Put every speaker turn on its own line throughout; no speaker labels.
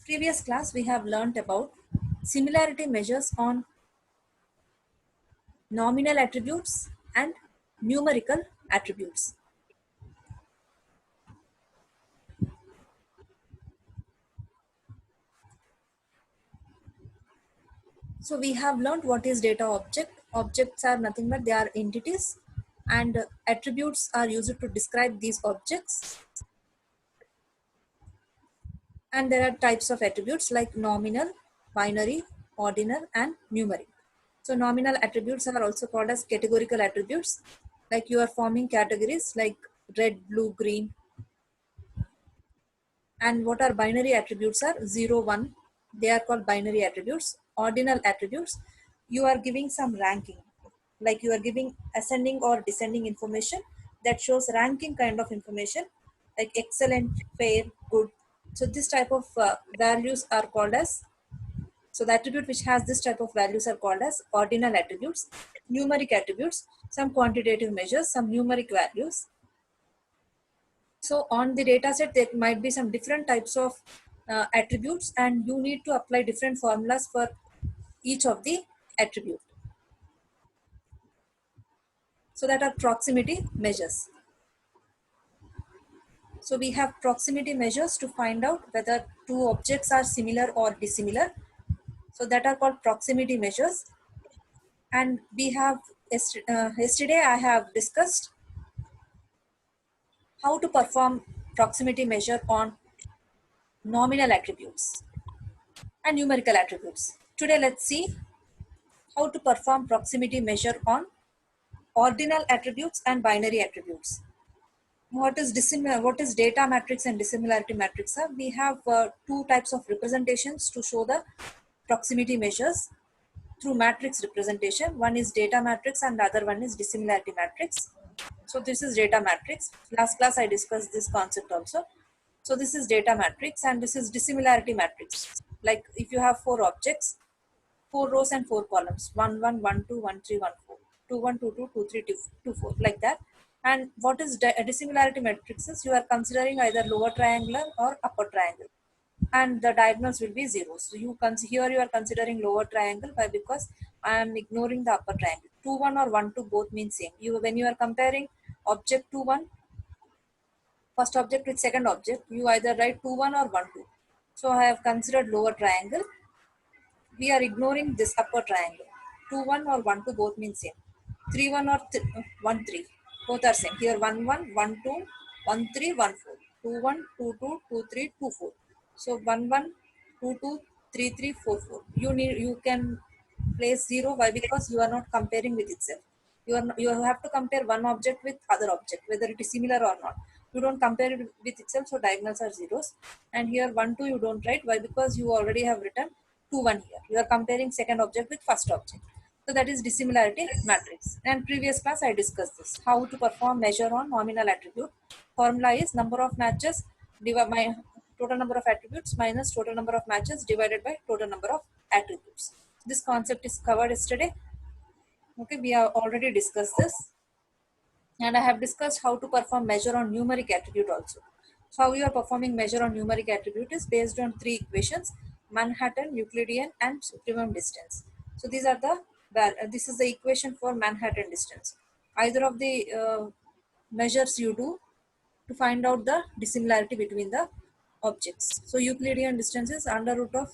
Previous class we have learnt about similarity measures on nominal attributes and numerical attributes. So we have learned what is data object. Objects are nothing but they are entities, and attributes are used to describe these objects. And there are types of attributes like nominal, binary, ordinal and numeric. So nominal attributes are also called as categorical attributes, like you are forming categories like red, blue, green. And what are binary attributes are 0, 1. They are called binary attributes. Ordinal attributes, you are giving some ranking, like you are giving ascending or descending information that shows ranking kind of information, like excellent, fair, good. So this type of values are called as, so the attribute which has this type of values are called as ordinal attributes. Numeric attributes, some quantitative measures, some numeric values. So on the data set, there might be some different types of attributes, and you need to apply different formulas for each of the attribute. So that are proximity measures. So we have proximity measures to find out whether two objects are similar or dissimilar. So that are called proximity measures. And we have, yesterday I have discussed how to perform proximity measure on nominal attributes and numerical attributes. Today let's see how to perform proximity measure on ordinal attributes and binary attributes. What is data matrix and dissimilarity matrix? We have two types of representations to show the proximity measures through matrix representation. One is data matrix and the other one is dissimilarity matrix. So this is data matrix. Last class I discussed this concept also. So this is data matrix and this is dissimilarity matrix. Like if you have four objects, 4 rows and 4 columns, 1 1 1 2 1 3 1 4, 2 1 2 2 2 3 2 4, like that. And what is dissimilarity matrices? You are considering either lower triangular or upper triangle, and the diagonals will be zeros. So here you are considering lower triangle. Why? Because I am ignoring the upper triangle. 2 1 or 1 2 both mean same. When you are comparing object 2 1, first object with second object, you either write 2 1 or 1 2. So I have considered lower triangle. We are ignoring this upper triangle. 2 1 or 1 2 both mean same. 3 1 or 1 3 both are same. Here 1 1 1 2 1 3 1 4. 2 1 2 2 2 3 2 4. So 1 1 2 2 3 3 4 4. You can place 0. Why? Because you are not comparing with itself. You have to compare one object with other object, whether it is similar or not. You don't compare it with itself, so diagonals are zeros. And here 1 2 you don't write. Why? Because you already have written 2 1 here. You are comparing second object with first object. So that is dissimilarity matrix. And previous class I discussed this. How to perform measure on nominal attribute. Formula is number of matches divided by total number of attributes minus total number of matches divided by total number of attributes. This concept is covered yesterday. Okay, we have already discussed this. And I have discussed how to perform measure on numeric attribute also. So how you are performing measure on numeric attribute is based on three equations: Manhattan, Euclidean and supremum distance. So these are the this is the equation for Manhattan distance. Either of the measures you do to find out the dissimilarity between the objects. So Euclidean distance is under root of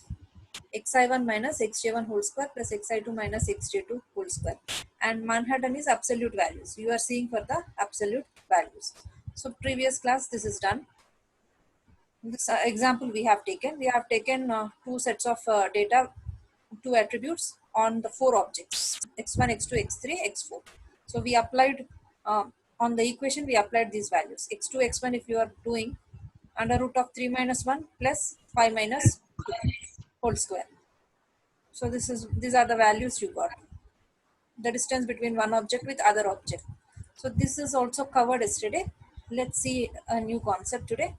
xi1 minus xj1 whole square plus xi2 minus xj2 whole square. And Manhattan is absolute values. You are seeing for the absolute values. So previous class this is done. This example we have taken two sets of data, two attributes on the four objects x1, x2, x3, x4. So we applied on the equation, we applied these values. x2, x1 if you are doing under root of 3 minus 1 plus 5 minus 2 whole square. So these are the values you got. The distance between one object with other object. So this is also covered yesterday. Let's see a new concept today.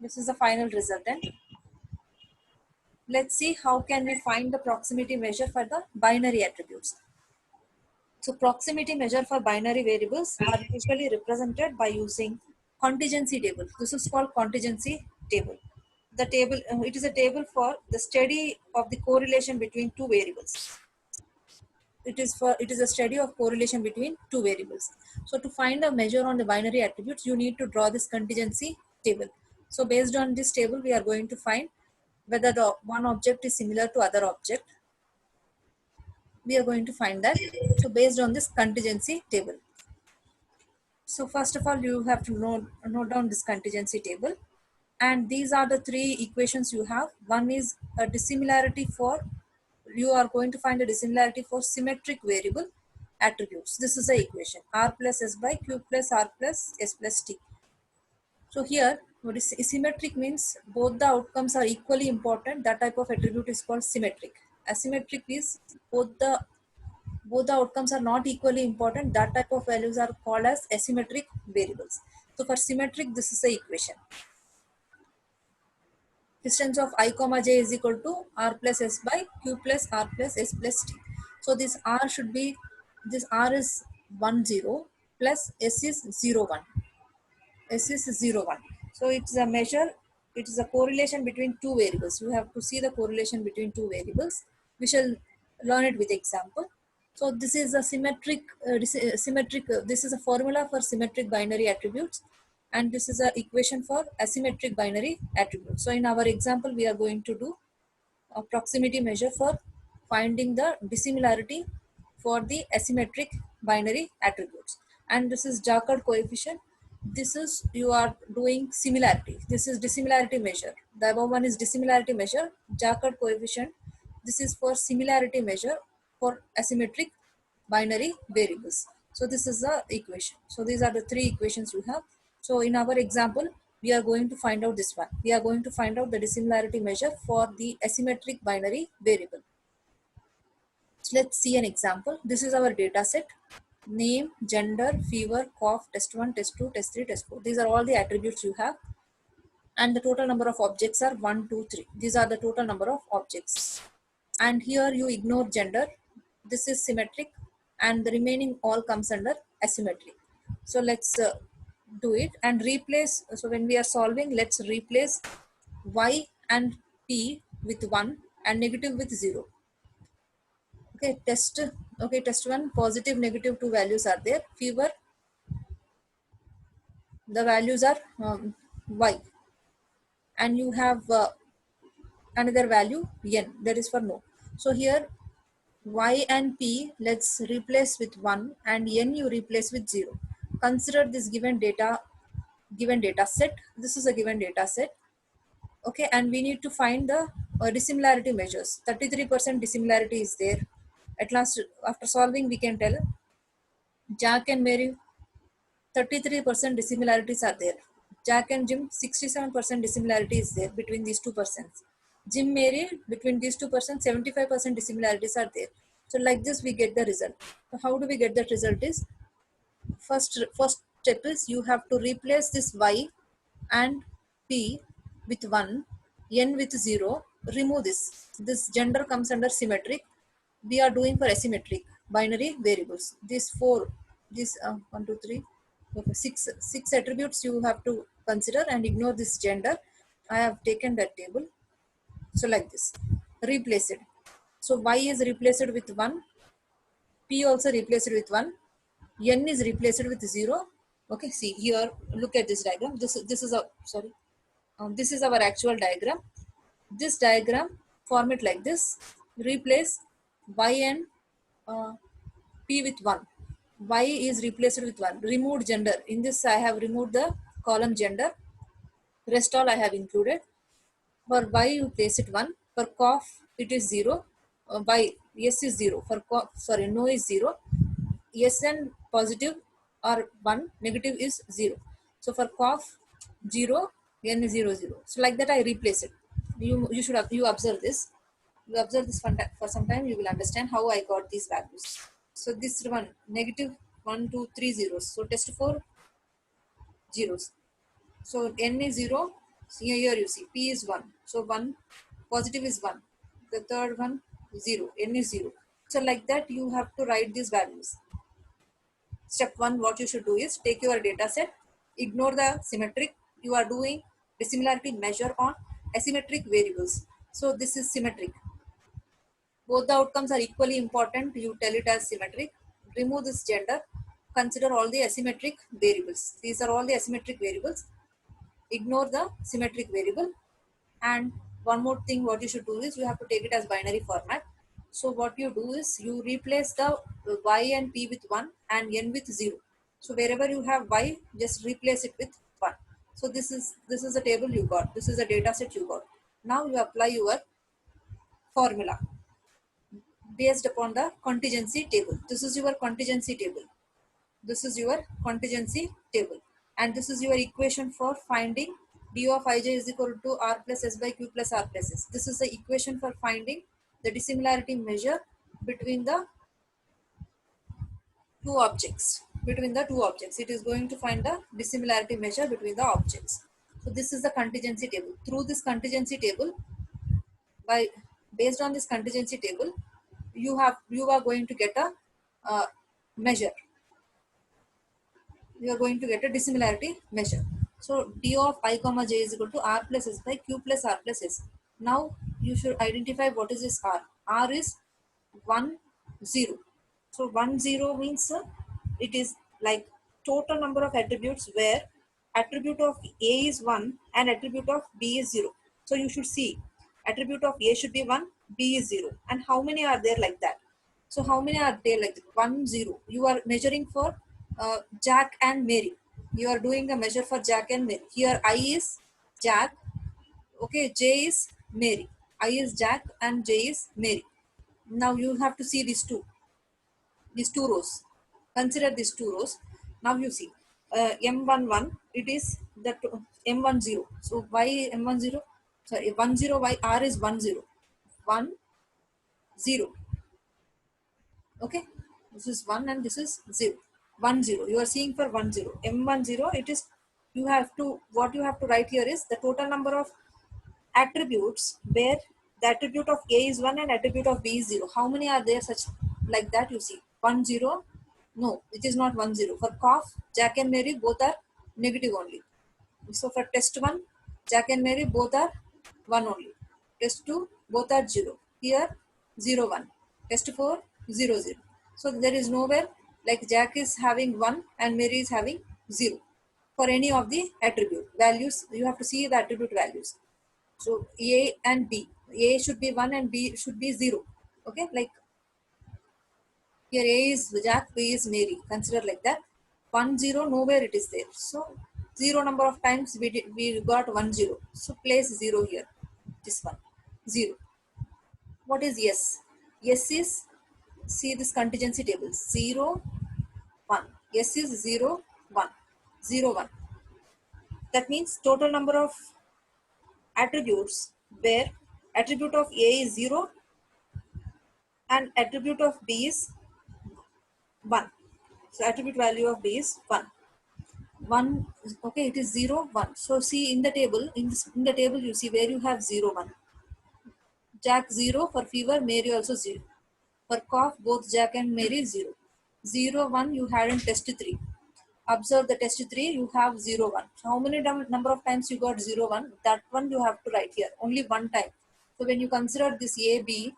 This is the final resultant. Let's see how can we find the proximity measure for the binary attributes. So proximity measure for binary variables are usually represented by using contingency table. This is called contingency table. the table, it is a table for the study of the correlation between two variables. It is a study of correlation between two variables. So to find a measure on the binary attributes, you need to draw this contingency table. So based on this table, we are going to find whether the one object is similar to other object. We are going to find that. So based on this contingency table. So first of all, you have to note down this contingency table. And these are the three equations you have. One is a dissimilarity for, you are going to find a dissimilarity for symmetric variable attributes. This is the equation, r plus s by q plus r plus s plus t. So here, what is symmetric means both the outcomes are equally important. That type of attribute is called symmetric. Asymmetric is both the outcomes are not equally important. That type of values are called as asymmetric variables. So for symmetric, this is the equation. Distance of I comma j is equal to r plus s by q plus r plus s plus t. So this r should be, this r is 1 0 plus s is 0 1. S is 0 1. So it's a measure, it is a correlation between two variables. You have to see the correlation between two variables. We shall learn it with example. So this is a this is a formula for symmetric binary attributes, and this is an equation for asymmetric binary attributes. So in our example, we are going to do a proximity measure for finding the dissimilarity for the asymmetric binary attributes. And this is Jacob coefficient. This is, you are doing similarity. This is dissimilarity measure. The above one is dissimilarity measure. Jacob coefficient. This is for similarity measure for asymmetric binary variables. So this is the equation. So these are the three equations you have. So in our example, we are going to find out this one. We are going to find out the dissimilarity measure for the asymmetric binary variable. So let's see an example. This is our data set. Name, gender, fever, cough, test 1, test 2, test 3, test 4. These are all the attributes you have. And the total number of objects are 1, 2, 3. These are the total number of objects. And here you ignore gender. This is symmetric, and the remaining all comes under asymmetric. So let's do it and replace. So when we are solving, let's replace y and p with 1 and negative with 0. Okay, test 1, positive, negative, two values are there. Fever, the values are y, and you have another value n, that is for no. So here y and p, let's replace with 1, and n you replace with 0. Consider this given data set. This is a given data set. Okay, and we need to find the dissimilarity measures. 33% dissimilarity is there. At last, after solving, we can tell Jack and Mary, 33% dissimilarities are there. Jack and Jim, 67% dissimilarity is there between these two persons. Jim, Mary, between these two persons, 75% dissimilarities are there. So like this, we get the result. So how do we get that result is, first step is you have to replace this y and p with 1, n with 0, remove this. This gender comes under symmetric. We are doing for asymmetric binary variables. These four, this 1, 2, 3, okay, six attributes you have to consider and ignore this gender. I have taken that table. So like this, replace it. So y is replaced with 1, p also replaced with 1, n is replaced with 0. Okay, see here, look at this diagram. This is a, sorry, this is our actual diagram. This diagram, form it like this. Replace y and p with 1. Y is replaced with 1. Removed gender. In this I have removed the column gender. Rest all I have included. For y you place it 1. For cough it is 0. Y, yes is 0. For cough, sorry, no is 0. Yes and positive are 1. Negative is 0. So for cough 0, n is 0 0. So like that I replace it. You should have, you observe this. You observe this for some time, you will understand how I got these values. So this one, negative 1, 2, 3 zeros. So test 4 zeros. So n is 0. So here you see p is 1. So 1, positive is 1. The third one 0. N is 0. So like that you have to write these values. Step 1, what you should do is take your data set, ignore the symmetric. You are doing dissimilarity measure on asymmetric variables. So this is symmetric. Both the outcomes are equally important. You tell it as symmetric. Remove this gender. Consider all the asymmetric variables. These are all the asymmetric variables. Ignore the symmetric variable. And one more thing, what you should do is you have to take it as binary format. So what you do is you replace the y and p with 1 and n with 0. So wherever you have y, just replace it with 1. So this is a table you got. This is a data set you got. Now you apply your formula based upon the contingency table. This is your contingency table. This is your contingency table. And this is your equation for finding d of ij is equal to r plus s by q plus r plus s. This is the equation for finding the dissimilarity measure between the two objects. Between the two objects. It is going to find the dissimilarity measure between the objects. So this is the contingency table. Through this contingency table, by based on this contingency table, you are going to get a measure. You are going to get a dissimilarity measure. So d of I comma j is equal to r plus s by q plus r plus s. Now you should identify what is this r. R is 1 0. So 1 0 means it is like total number of attributes where attribute of a is 1 and attribute of b is 0. So you should see attribute of a should be 1, b is 0. And how many are there like that? So how many are there like 1 0? You are measuring for Jack and Mary. You are doing the measure for Jack and Mary. Here I is Jack. Okay, J is Mary. I is Jack and J is Mary. Now you have to see these two rows. Consider these two rows. Now you see M11. It is the M10. So why M10? Sorry, 10. Why R is 10? 1 0. Okay, this is 1 and this is 0. 1 0. You are seeing for 1 0. M10, it is, you have to, what you have to write here is the total number of attributes where the attribute of A is 1 and attribute of B is 0. How many are there such like that? You see 1 0. No, it is not 1 0. For cough, Jack and Mary both are negative only. So for test 1, Jack and Mary both are 1 only. Test 2, both are 0. Here 0 1. Test 4, 0 0. So there is nowhere like Jack is having 1 and Mary is having 0. For any of the attribute values, you have to see the attribute values. So A and B. A should be 1 and B should be 0. Okay, like here A is Jack, B is Mary. Consider like that. 1 0, nowhere it is there. So 0 number of times we got 1 0. So place 0 here. This one 0. What is yes? Yes is, see this contingency table, 0 1. Yes is 0 1. 0 1. That means total number of attributes where attribute of A is 0 and attribute of B is 1. So attribute value of B is 1. 1, okay, it is 0 1. So see in the table, in the table you see where you have 0 1. Jack 0 for fever, Mary also 0. For cough, both Jack and Mary 0. 0 1 you had in test 3. Observe the test 3, you have 0 1. So how many number of times you got 0 1? That one you have to write here, only one time. So when you consider this A, B,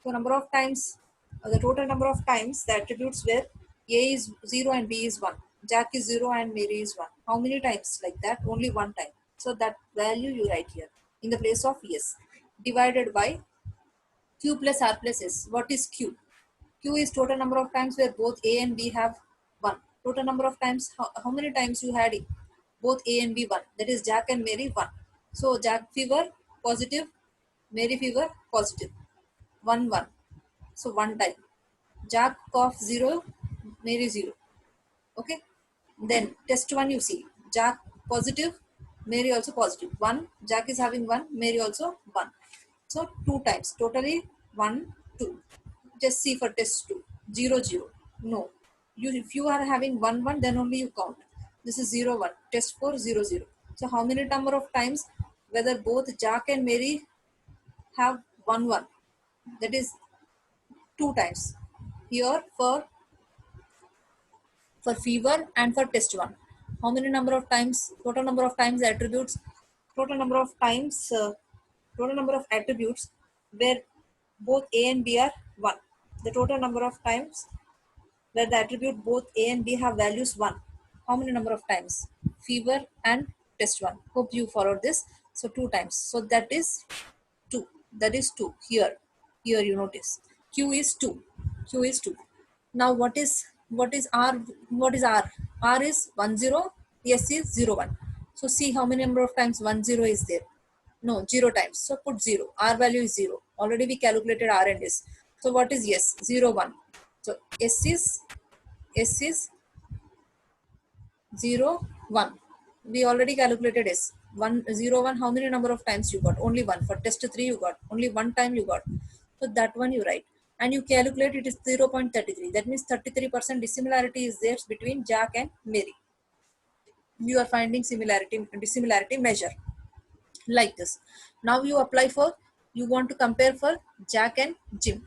so number of times, the total number of times the attributes where A is 0 and B is 1. Jack is 0 and Mary is 1. How many times like that? Only one time. So that value you write here in the place of yes. Divided by Q plus R plus S. What is Q? Q is total number of times where both A and B have 1. Total number of times, how many times you had both A and B 1. That is Jack and Mary 1. So Jack fever positive, Mary fever positive. 1 1. So one time. Jack cough 0, Mary 0. Okay. Then test 1 you see. Jack positive, Mary also positive. 1. Jack is having 1, Mary also 1. So 2 times. Totally 1, 2. Just see for test 2. 0 0. No. If you are having 1 1, then only you count. This is 0 1. Test 4 0 0. So how many number of times whether both Jack and Mary have 1 1? That is 2 times. Here for fever and for test 1. How many number of times, total number of times the attributes total number of times, total number of attributes where both A and B are 1. The total number of times where the attribute both A and B have values 1. How many number of times? Fever and test 1. Hope you followed this. So 2 times. So that is 2. That is 2. Here you notice. Q is 2. Q is 2. Now what is R? What is R? R is 1 0. S is 0 1. So see how many number of times 1 0 is there. No, 0 times. So put 0. R value is 0. Already we calculated R and S. So what is S? 0 1. So S is 0 1. We already calculated S. 1 0 1. How many number of times you got? Only one. For test 3 you got. Only one time you got. So that one you write. And you calculate it is 0.33. That means 33% dissimilarity is there between Jack and Mary. You are finding dissimilarity measure like this. Now you apply for, you want to compare for Jack and Jim.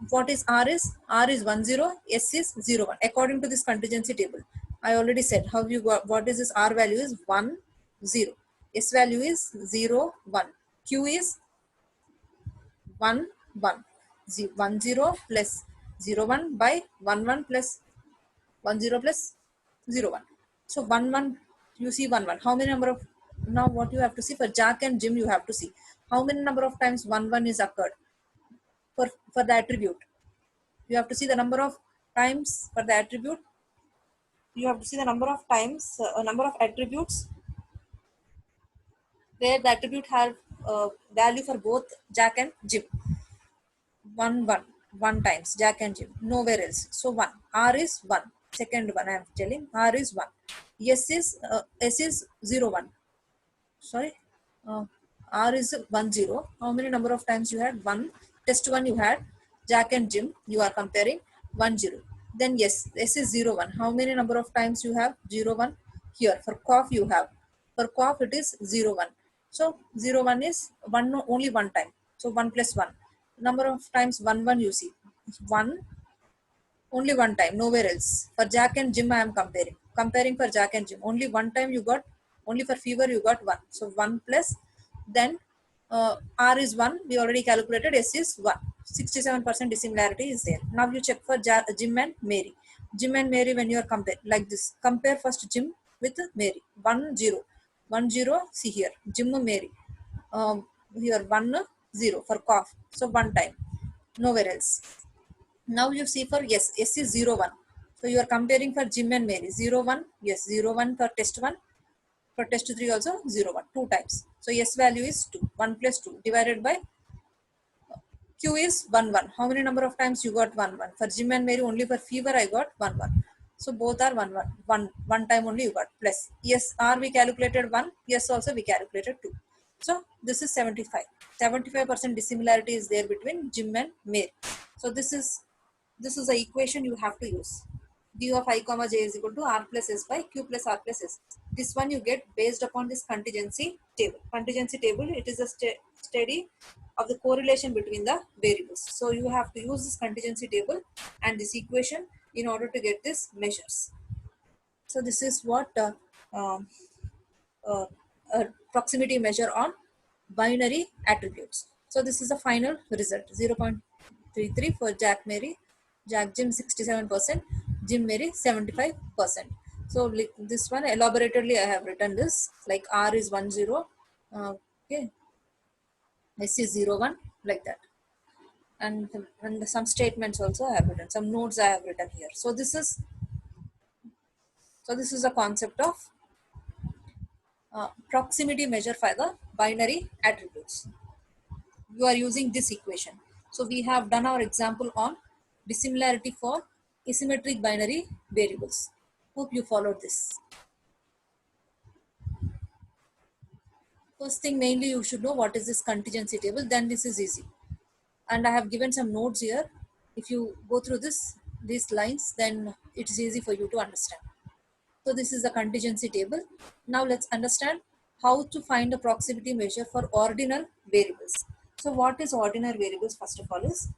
What is R is? R is 1 0, S is 0 1. According to this contingency table, I already said how you got, what is this? R value is 1 0, S value is 0 1, Q is 1 1, 1 0 plus 0 1 by 1 1 plus 1 0 plus 0 1. So 1 1, you see 1 1. How many number of, now what you have to see for Jack and Jim, you have to see how many number of times 1 1 is occurred for the attribute. You have to see the number of times for the attribute. You have to see the number of times, number of attributes where the attribute have value for both Jack and Jim. 1 1, 1 times Jack and Jim, nowhere else. So 1. R is 1. Second one I am telling, R is 1. S is 0 1. Sorry, R is 1 0. How many number of times you had? 1. Test 1 you had. Jack and Jim you are comparing, 1 0. Then yes, S is 0 1. How many number of times you have? 0 1. Here for cough you have. For cough it is 0 1. So 0 1 is 1, only one time. So 1 plus 1. Number of times 1 1 you see. 1, only one time, nowhere else. For Jack and Jim I am comparing. Comparing for Jack and Jim. Only one time you got, only for fever you got 1. So 1 plus, then R is 1. We already calculated. S is 1. 67% dissimilarity is there. Now you check for Jim and Mary. Jim and Mary, when you are compare like this. Compare first Jim with Mary. 1 0. 1 0. See here. Jim Mary. Here 1 0 for cough. So one time. Nowhere else. Now you see for yes, S is 0 1. So you are comparing for Jim and Mary. 0 1, yes, 0 1 for test 1. For test 3 also 0 1, 2 times. So S value is 2. 1 plus 2 divided by Q is 1 1. How many number of times you got 1 1? For Jim and Mary, only for fever I got 1 1. So both are 1 1. 1 time only you got plus. Yes, R we calculated 1. Yes, also we calculated 2. So this is 75. 75% dissimilarity is there between Jim and Mary. So this is the equation you have to use. D of I comma j is equal to R plus S by Q plus R plus S. This one you get based upon this contingency table. Contingency table, it is a study of the correlation between the variables. So you have to use this contingency table and this equation in order to get these measures. So this is what um, uh, proximity measure on binary attributes. So this is the final result, 0.33 for Jack Mary, Jack Jim 67%, Jim Mary 75%. So this one elaboratedly I have written this, like R is 1 0, okay, S is 0 1, like that. And some statements also I have written, some notes I have written here. So this is a concept of proximity measure for the binary attributes. You are using this equation. So we have done our example on dissimilarity for asymmetric binary variables. Hope you followed this. First thing, mainly you should know what is this contingency table, then this is easy. And I have given some notes here. If you go through these lines, then it's easy for you to understand. So this is the contingency table. Now let's understand how to find a proximity measure for ordinal variables. So what is ordinal variables? First of all is,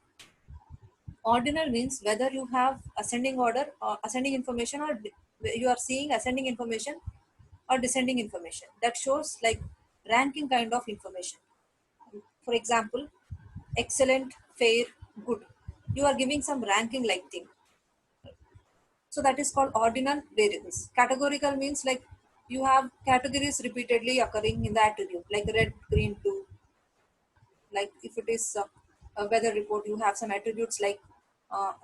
ordinal means whether you have ascending order or ascending information, or you are seeing ascending information or descending information. That shows like ranking kind of information. For example, excellent, fair, good. You are giving some ranking like thing. So that is called ordinal variables. Categorical means like you have categories repeatedly occurring in the attribute, like red, green, blue. Like if it is a weather report, you have some attributes like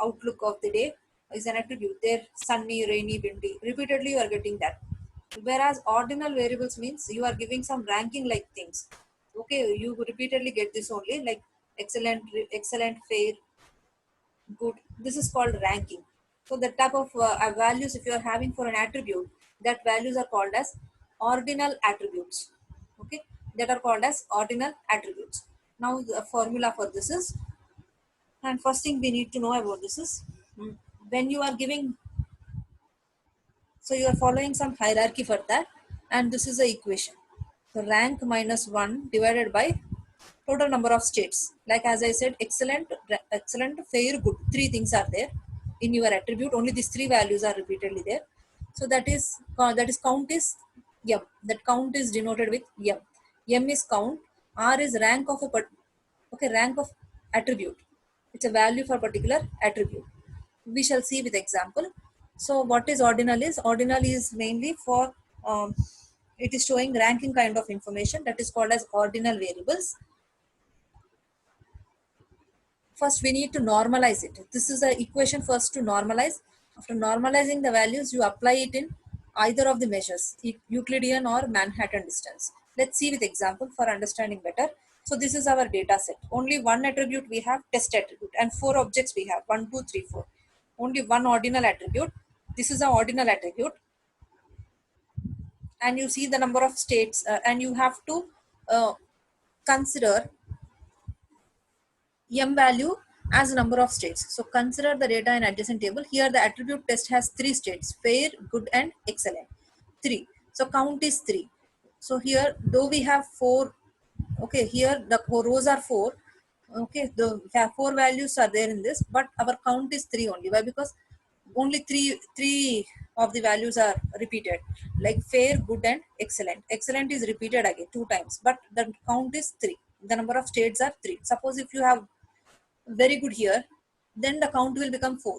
outlook of the day is an attribute. There, sunny, rainy, windy. Repeatedly you are getting that. Whereas ordinal variables means you are giving some ranking like things. Okay, you repeatedly get this only like excellent, excellent, fair, good. This is called ranking. So the type of values if you are having for an attribute, that values are called as ordinal attributes. Okay, that are called as ordinal attributes. Now the formula for this is, and first thing we need to know about this is, when you are giving, so you are following some hierarchy for that, and this is the equation. So rank minus 1 divided by total number of states. Like as I said, excellent, excellent, fair, good. Three things are there in your attribute. Only these three values are repeatedly there. So that is count is m. That count is denoted with m. M is count. R is rank of a rank of attribute. It's a value for particular attribute. We shall see with example. So what is ordinal is? Ordinal is mainly for it is showing ranking kind of information, that is called as ordinal variables. First we need to normalize it. This is the equation first to normalize. After normalizing the values, you apply it in either of the measures, Euclidean or Manhattan distance. Let's see with example for understanding better. So this is our data set. Only one attribute we have, test attribute, and four objects we have, 1, 2, 3, 4. Only one ordinal attribute. This is an ordinal attribute, and you see the number of states, and you have to consider m value as number of states. So consider the data in adjacent table. Here the attribute test has three states: fair, good, and excellent. Three. So count is three. So here, though we have four, okay, here the rows are four. Okay, the four values are there in this, but our count is three only. Why? Because only three of the values are repeated, like fair, good, and excellent. Excellent is repeated again two times, but the count is three. The number of states are three. Suppose if you have very good here, then the count will become 4.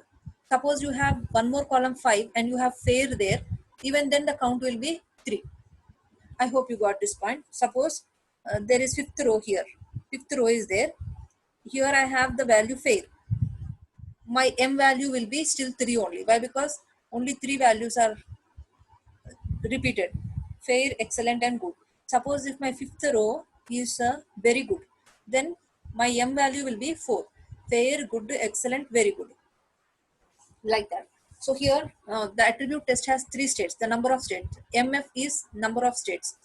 Suppose you have one more column 5 and you have fair there, even then the count will be 3. I hope you got this point. Suppose there is fifth row here. Fifth row is there. Here I have the value fair. My m value will be still 3 only. Why? Because only 3 values are repeated: fair, excellent, and good. Suppose if my fifth row is very good, then my m value will be 4: fair, good, excellent, very good, like that. So here the attribute test has three states, the number of states. Mf is number of states.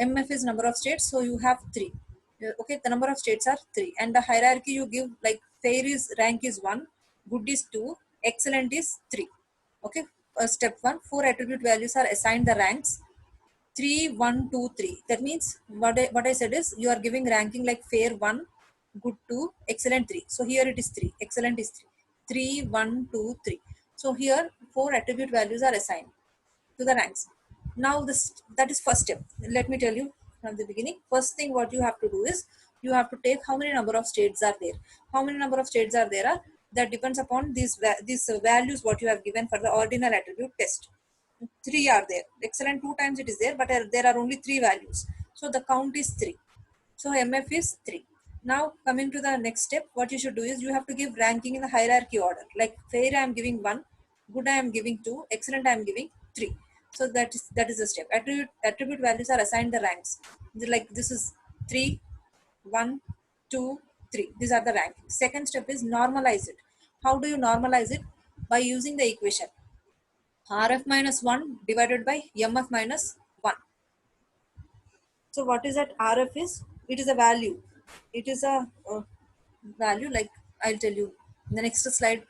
Mf is number of states, so you have three. Okay, the number of states are three, and the hierarchy you give, like fair is rank is 1, good is 2, excellent is 3. Okay, step 1, four attribute values are assigned the ranks: 3, 1, 2, 3. That means what I said is you are giving ranking like fair 1, good 2, excellent 3. So here it is 3, excellent is 3. 3, 1, 2, 3. So here four attribute values are assigned to the ranks. Now this, that is first step. Let me tell you from the beginning. First thing what you have to do is you have to take how many number of states are there. How many number of states are there? That depends upon these values what you have given for the ordinal attribute test. Three are there. Excellent two times it is there, but there are only three values. So the count is three. So MF is 3. Now coming to the next step, what you should do is you have to give ranking in the hierarchy order. Like fair I am giving 1, good I am giving 2, excellent I am giving 3. So that is the step. Attribute values are assigned the ranks. Like this is 3, 1, 2, 3. These are the rankings. Second step is normalize it. How do you normalize it? By using the equation RF minus 1 divided by MF minus 1. So what is that RF is? It is a value. It is a value, like I'll tell you in the next slide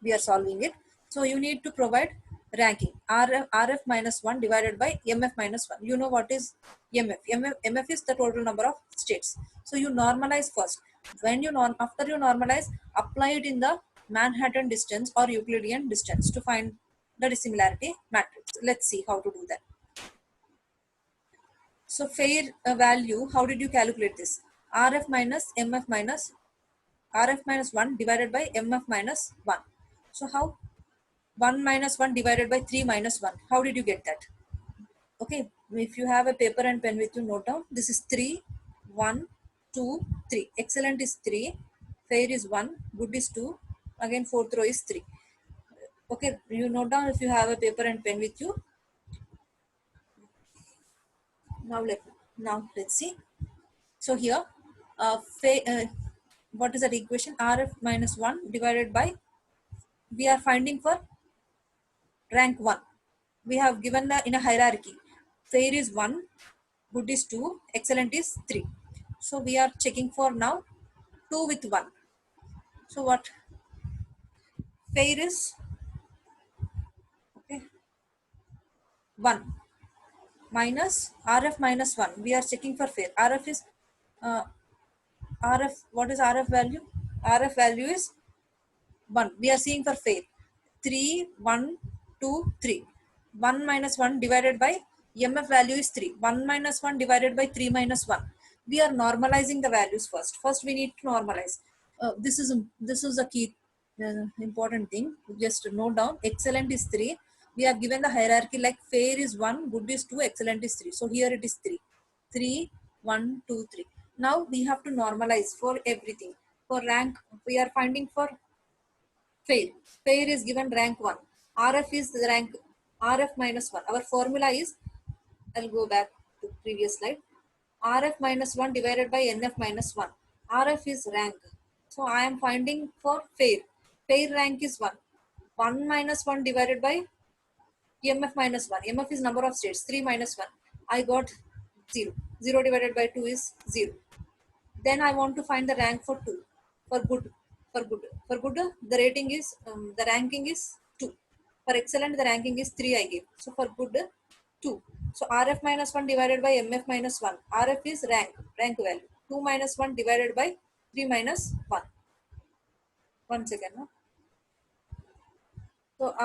we are solving it. So you need to provide ranking. RF minus 1 divided by MF minus 1. You know what is MF? MF is the total number of states. So you normalize first. When you after you normalize, apply it in the Manhattan distance or Euclidean distance to find the dissimilarity matrix. Let's see how to do that. So fair value, how did you calculate this? RF minus MF minus RF minus 1 divided by MF minus 1. So how? 1 minus 1 divided by 3 minus 1. How did you get that? Okay, if you have a paper and pen with you, note down. This is 3, 1, 2, 3. Excellent is 3. Fair is 1. Good is 2. Again, fourth row is 3. Okay, you note down if you have a paper and pen with you. Now let's see. So here, what is that equation? RF minus 1 divided by, we are finding for rank 1. We have given in a hierarchy. Fair is 1, good is 2, excellent is 3. So we are checking for now 2 with 1. So what? Fair is, okay, 1 minus RF minus 1. We are checking for fair. RF is uh, RF. What is RF value? RF value is 1. We are seeing for fair. 3, 1, 2, 3. 1 minus 1 divided by MF value is 3. 1 minus 1 divided by 3 minus 1. We are normalizing the values first. First we need to normalize. This is a key important thing. Just note down. Excellent is 3. We have given the hierarchy like fair is 1, good is 2, excellent is 3. So here it is 3. 3, 1, 2, 3. Now we have to normalize for everything. For rank, we are finding for fair. Fair is given rank 1. RF is the rank RF minus 1. Our formula is, I'll go back to previous slide. RF minus 1 divided by NF minus 1. RF is rank. So I am finding for fair. Fair rank is 1. 1 minus 1 divided by MF minus 1. MF is number of states. 3 minus 1. I got 0. 0 divided by 2 is 0. Then I want to find the rank for 2. For good. For good, the rating is, the ranking is 2. For excellent, the ranking is 3 I gave. So for good, 2. So RF minus 1 divided by MF minus 1. RF is rank value. 2 minus 1 divided by 3 minus 1. 1 second. No? So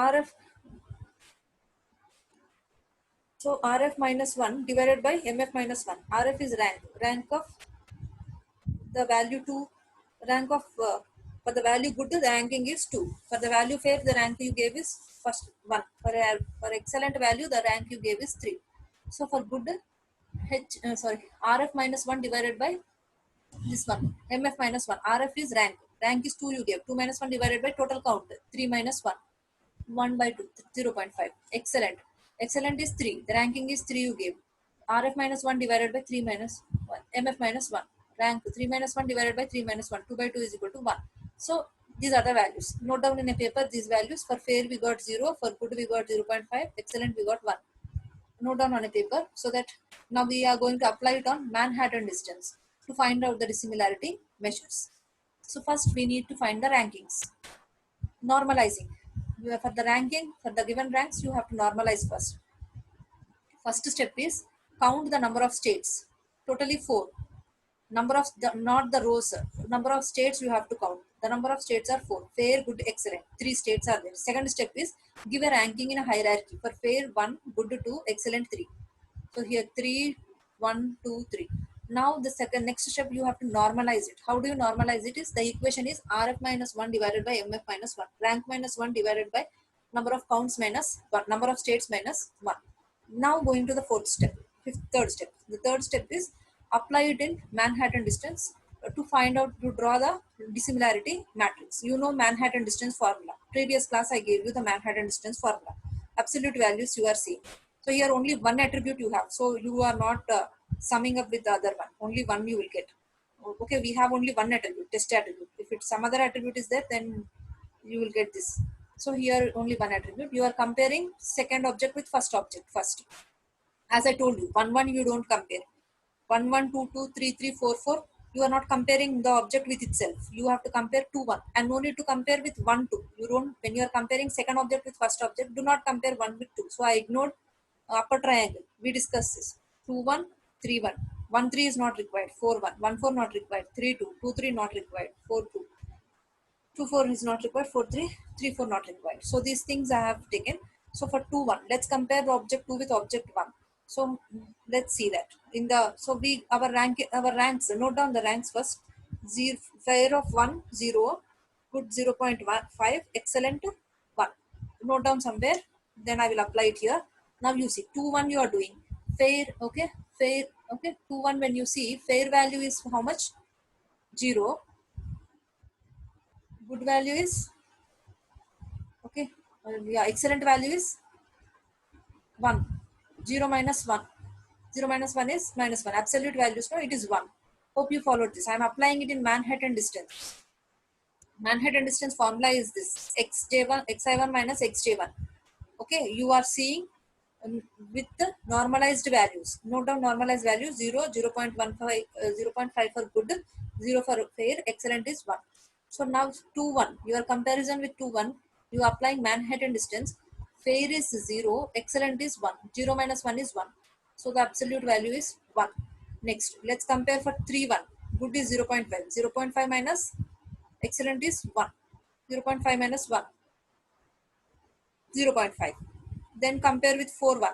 RF minus 1 divided by MF minus 1. RF is rank. Rank of the value 2, rank of for the value good, the ranking is 2. For the value fair, the rank you gave is first 1. For excellent value, the rank you gave is 3. So for good, RF minus 1 divided by this one, MF minus 1. RF is rank. Rank is 2 you gave. 2 minus 1 divided by total count, 3 minus 1. 1 by 2, 0.5. Excellent. Excellent is 3. The ranking is 3 you gave. RF minus 1 divided by 3 minus 1. MF minus 1. Rank 3 minus 1 divided by 3 minus 1. 2 by 2 is equal to 1. So these are the values. Note down in a paper these values. For fair we got 0. For good we got 0.5. Excellent we got 1. Note down on a paper so that now we are going to apply it on Manhattan distance to find out the dissimilarity measures. So first we need to find the rankings. Normalizing. For the ranking, for the given ranks, you have to normalize first. First step is count the number of states. Totally 4. Number of not the rows. Number of states you have to count. The number of states are 4. Fair, good, excellent. 3 states are there. Second step is give a ranking in a hierarchy. For fair 1, good 2, excellent 3. So here 3, 1, 2, 3. Now the next step you have to normalize it. How do you normalize it? Is the equation is RF minus 1 divided by MF minus 1. Rank minus 1 divided by number of counts minus 1. Number of states minus 1. Now going to the fourth step. Third step. The third step is apply it in Manhattan distance to find out, to draw the dissimilarity matrix. You know Manhattan distance formula. Previous class I gave you the Manhattan distance formula. Absolute values you are seeing. So here only one attribute you have. So you are not summing up with the other one. Only one you will get. Okay, we have only one attribute, test attribute. If it's some other attribute is there, then you will get this. So here only one attribute. You are comparing second object with first object first. As I told you, 1, 1 you don't compare. 1, 1, 2, 2, 3, 3, 4, 4. You are not comparing the object with itself. You have to compare 2, 1. And no need to compare with 1, 2. You don't, when you are comparing second object with first object, do not compare 1 with 2. So I ignored upper triangle. We discussed this. 2, 1, 3, 1. 1, 3 is not required. 4, 1. 1, 4 not required. 3, 2. 2, 3 not required. 4, 2. 2, 4 is not required. 4, 3. 3, 4 not required. So these things I have taken. So for 2, 1, let's compare the object 2 with object 1. So let's see that in the, so we, our ranks, note down the ranks first. Zero, fair of 1, 0, good 0.15, excellent 1. Note down somewhere, then I will apply it here. Now you see 2, 1 you are doing fair, okay, fair, okay, 2, 1 when you see fair value is how much? 0, good value is, okay, yeah, excellent value is 1, 0 minus 1. 0 minus 1 is minus 1. Absolute values, no, it is 1. Hope you followed this. I am applying it in Manhattan distance. Manhattan distance formula is this: xj1, xi1 minus xj1. Okay, you are seeing with the normalized values. Note down normalized values: 0, 0 0.15, 0.5 for good, 0 for fair, excellent is 1. So now 2, 1. Your comparison with 2, 1, you are applying Manhattan distance. Fair is 0, excellent is 1. 0 minus 1 is 1. So the absolute value is 1. Next, let's compare for 3, 1. Good is 0.5. 0.5 minus excellent is 1. 0.5 minus 1. 0.5. Then compare with 4, 1.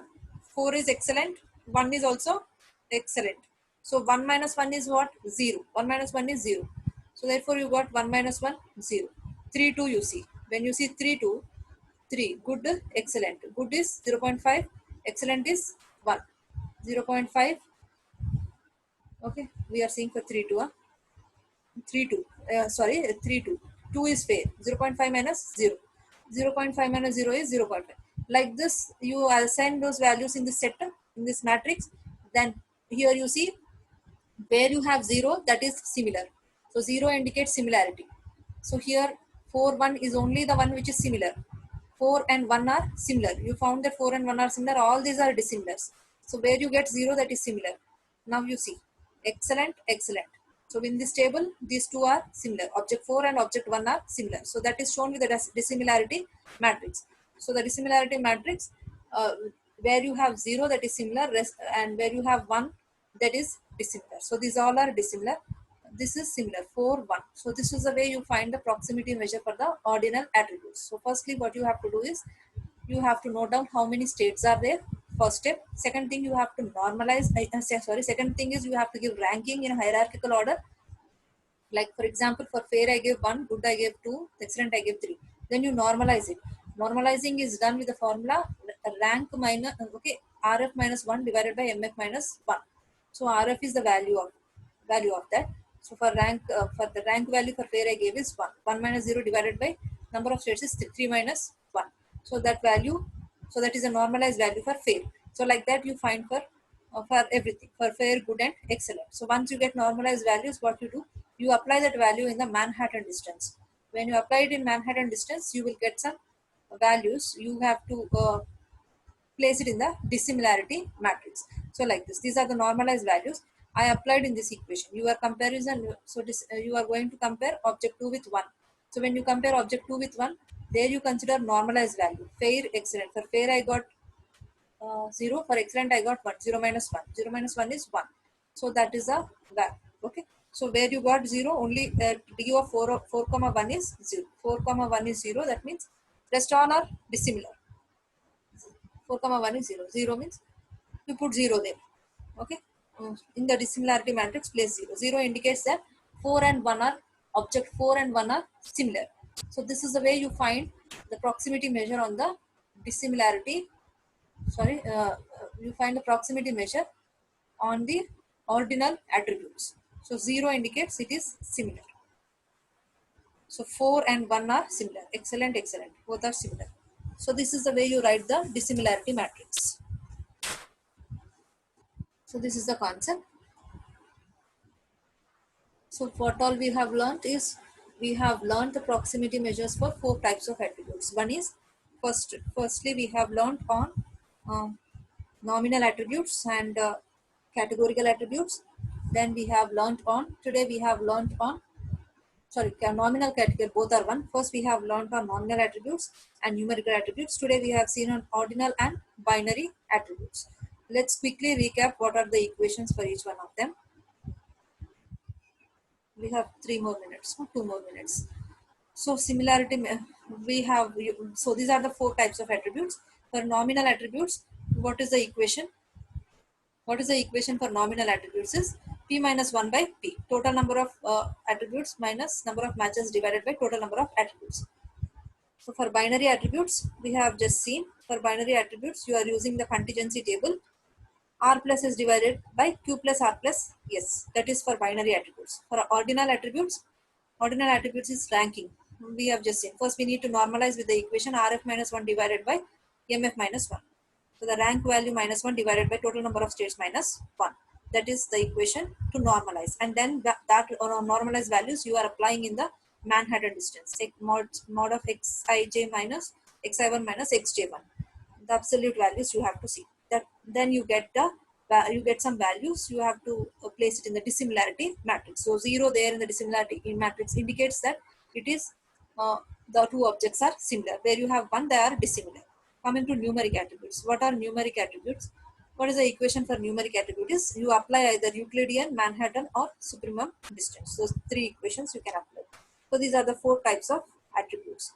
4 is excellent. 1 is also excellent. So 1 minus 1 is what? 0. 1 minus 1 is 0. So therefore you got 1 minus 1, 0. 3, 2 you see. When you see 3, 2, 3. Good, excellent. Good is 0.5. Excellent is 1. 0.5. Okay. We are seeing for 3, 2. 3, 2. Sorry, 3, 2. 2 is fair. 0.5 minus 0. 0.5 minus 0 is 0.5. Like this, you assign those values in this set, in this matrix. Then here you see where you have 0, that is similar. So 0 indicates similarity. So here 4, 1 is only the one which is similar. 4 and 1 are similar. You found that 4 and 1 are similar. All these are dissimilars. So where you get 0, that is similar. Now you see excellent, excellent. So in this table, these two are similar. Object 4 and object 1 are similar. So that is shown with the dissimilarity matrix. So the dissimilarity matrix, where you have 0, that is similar, and where you have 1, that is dissimilar. So these all are dissimilar. This is similar, 4, 1. So this is the way you find the proximity measure for the ordinal attributes. So firstly, what you have to do is, you have to note down how many states are there. First step. Second thing, you have to normalize. Second thing is you have to give ranking in hierarchical order. Like for example, for fair I gave 1, good I gave 2, excellent I gave 3. Then you normalize it. Normalizing is done with the formula rank minus, okay, RF minus 1 divided by MF minus 1. So RF is the value of that. So for rank, for the rank value for fair I gave is 1. 1 minus 0 divided by number of states is 3 minus 1. So that value, so that is a normalized value for fair. So like that you find for everything, for fair, good and excellent. So once you get normalized values, what you do, you apply that value in the Manhattan distance. When you apply it in Manhattan distance, you will get some values. You have to place it in the dissimilarity matrix. So like this, these are the normalized values I applied in this equation. Your comparison, so this, you are going to compare object 2 with 1. So when you compare object 2 with 1, there you consider normalized value. Fair, excellent. For fair I got 0. For excellent I got 1. 0 minus 1. 0 minus 1 is 1. So that is a value. Okay. So where you got 0, only d of 4 comma 1 is 0. 4 comma 1 is 0. That means rest all are dissimilar. 4 comma 1 is 0. 0 means you put 0 there. Okay. In the dissimilarity matrix, place 0. 0 indicates that 4 and 1 are, object 4 and 1 are similar. So this is the way you find the proximity measure on the dissimilarity. You find the proximity measure on the ordinal attributes. So 0 indicates it is similar. So 4 and 1 are similar. Excellent, excellent. Both are similar. So this is the way you write the dissimilarity matrix. So this is the concept. So what all we have learned is, we have learned the proximity measures for 4 types of attributes. One is, firstly we have learned on nominal attributes and categorical attributes. Then we have learned on, today we have learned on, nominal category, both are one. First we have learned on nominal attributes and numerical attributes. Today we have seen on ordinal and binary attributes. Let's quickly recap what are the equations for each one of them. We have 3 more minutes, 2 more minutes. So similarity, we have, so these are the 4 types of attributes. For nominal attributes, what is the equation? What is the equation for nominal attributes is P minus 1 by P. Total number of attributes minus number of matches divided by total number of attributes. So for binary attributes, we have just seen for binary attributes, you are using the contingency table. R plus is divided by Q plus R plus S. That is for binary attributes. For ordinal attributes is ranking. We have just seen. First, we need to normalize with the equation Rf minus 1 divided by Mf minus 1. So the rank value minus 1 divided by total number of states minus 1. That is the equation to normalize. And then that normalized values you are applying in the Manhattan distance. Mod of xij minus xi1 minus xj1. The absolute values you have to see. That then you get some values. You have to place it in the dissimilarity matrix. So 0 there in the dissimilarity in matrix indicates that it is the two objects are similar. Where you have 1, they are dissimilar. Coming to numeric attributes. What are numeric attributes? What is the equation for numeric attribute is you apply either Euclidean, Manhattan or supremum distance. Those 3 equations you can apply. So these are the 4 types of attributes.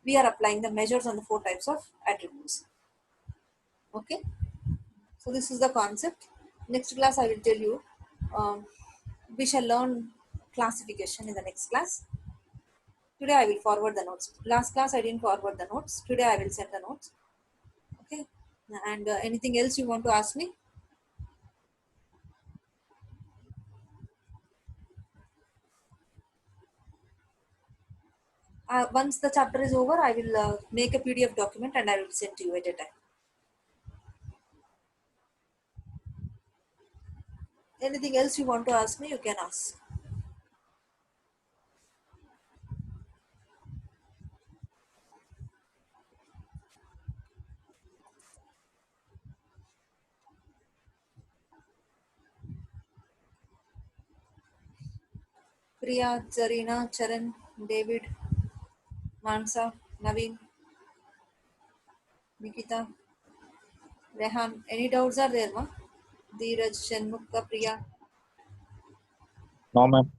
We are applying the measures on the 4 types of attributes. Okay. So this is the concept. Next class I will tell you. We shall learn classification in the next class. Today I will forward the notes. Last class I didn't forward the notes. Today I will send the notes. Okay. And anything else you want to ask me? Once the chapter is over, I will make a PDF document and I will send to you at a time. Anything else you want to ask me, you can ask. Priya, Zarina, Charan, David, Mansa, Naveen, Nikita, Rehan. Any doubts are there, ma? Dheeraj, Shanmukha, Priya.
No, ma'am.